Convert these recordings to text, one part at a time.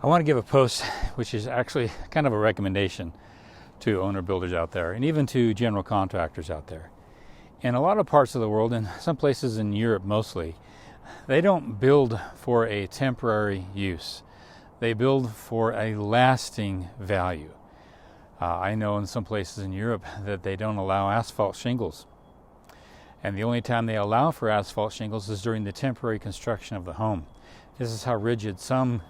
I want to give a post which is actually kind of a recommendation to owner builders out there and even to general contractors out there. In a lot of parts of the world, and some places in Europe mostly, they don't build for a temporary use. They build for a lasting value. I know in some places in Europe that they don't allow asphalt shingles. And the only time they allow for asphalt shingles is during the temporary construction of the home. This is how rigid some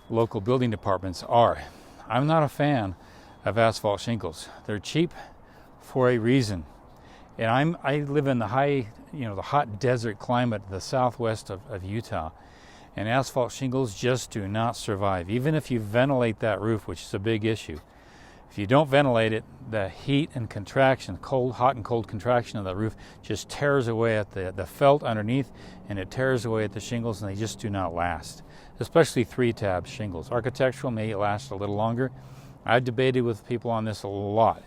local building departments are. I'm not a fan of asphalt shingles. They're cheap for a reason. And I live in the the hot desert climate, the southwest of Utah. And asphalt shingles just do not survive, even if you ventilate that roof, which is a big issue. If you don't ventilate it, the heat and contraction, hot and cold contraction of the roof just tears away at the felt underneath, and it tears away at the shingles, and they just do not last. Especially 3-tab shingles. Architectural may last a little longer. I've debated with people on this a lot.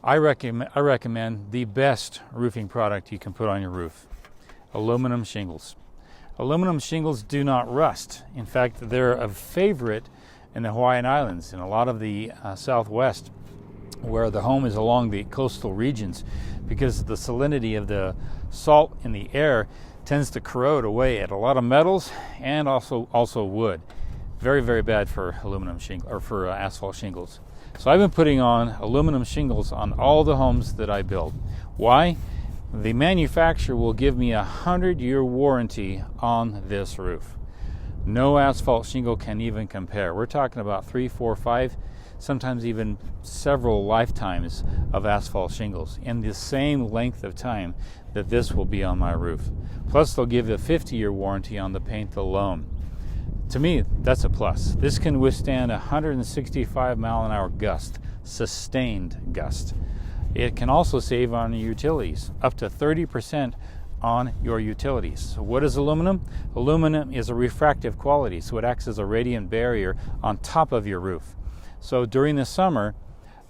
I recommend the best roofing product you can put on your roof: aluminum shingles. Aluminum shingles do not rust. In fact, they're a favorite in the Hawaiian Islands, in a lot of the southwest, where the home is along the coastal regions, because the salinity of the salt in the air tends to corrode away at a lot of metals and also wood. Very, very bad for aluminum shingle or for asphalt shingles. So I've been putting on aluminum shingles on all the homes that I build. Why? The manufacturer will give me a 100-year warranty on this roof. No asphalt shingle can even compare. We're talking about 3, 4, 5, sometimes even several lifetimes of asphalt shingles in the same length of time that this will be on my roof. Plus, they'll give you a 50-year warranty on the paint alone. To me, that's a plus. This can withstand a 165-mile-an-hour gust, sustained gust. It can also save on your utilities, up to 30% on your utilities. So what is aluminum? Aluminum is a refractive quality, so it acts as a radiant barrier on top of your roof. So during the summer,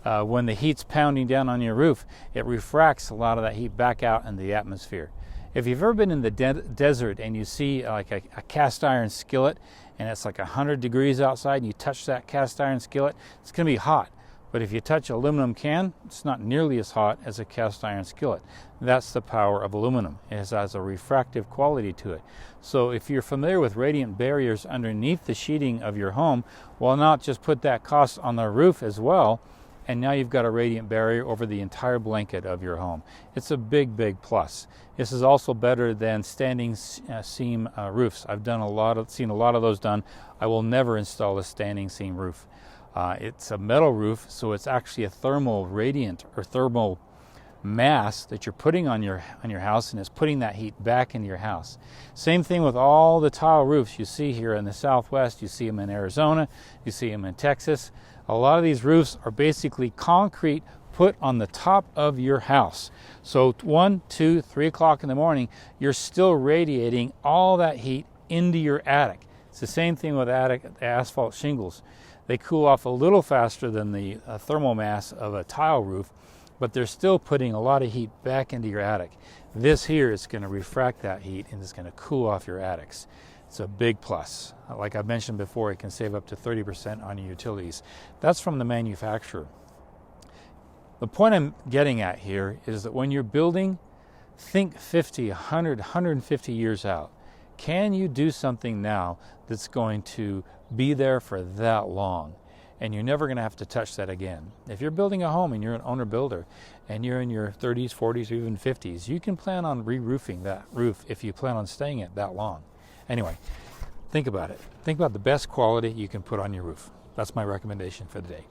when the heat's pounding down on your roof, it refracts a lot of that heat back out in the atmosphere. If you've ever been in the desert and you see like a cast iron skillet, and it's like 100 degrees outside, and you touch that cast iron skillet, it's going to be hot. But if you touch an aluminum can, it's not nearly as hot as a cast iron skillet. That's the power of aluminum. It has a refractive quality to it. So if you're familiar with radiant barriers underneath the sheeting of your home, why not just put that cost on the roof as well, and now you've got a radiant barrier over the entire blanket of your home. It's a big, big plus. This is also better than standing seam roofs. I've seen a lot of those done. I will never install a standing seam roof. It's a metal roof, so it's actually a thermal radiant or thermal mass that you're putting on your house, and it's putting that heat back into your house. Same thing with all the tile roofs you see here in the Southwest. You see them in Arizona, you see them in Texas. A lot of these roofs are basically concrete put on the top of your house. So 1, 2, 3 o'clock in the morning, you're still radiating all that heat into your attic. It's the same thing with asphalt shingles. They cool off a little faster than the thermal mass of a tile roof, but they're still putting a lot of heat back into your attic. This here is going to refract that heat and it's going to cool off your attics. It's a big plus. Like I mentioned before, it can save up to 30% on your utilities. That's from the manufacturer. The point I'm getting at here is that when you're building, think 50, 100, 150 years out. Can you do something now that's going to be there for that long? And you're never going to have to touch that again. If you're building a home and you're an owner builder and you're in your 30s, 40s, or even 50s, you can plan on re-roofing that roof if you plan on staying it that long. Anyway, think about it. Think about the best quality you can put on your roof. That's my recommendation for the day.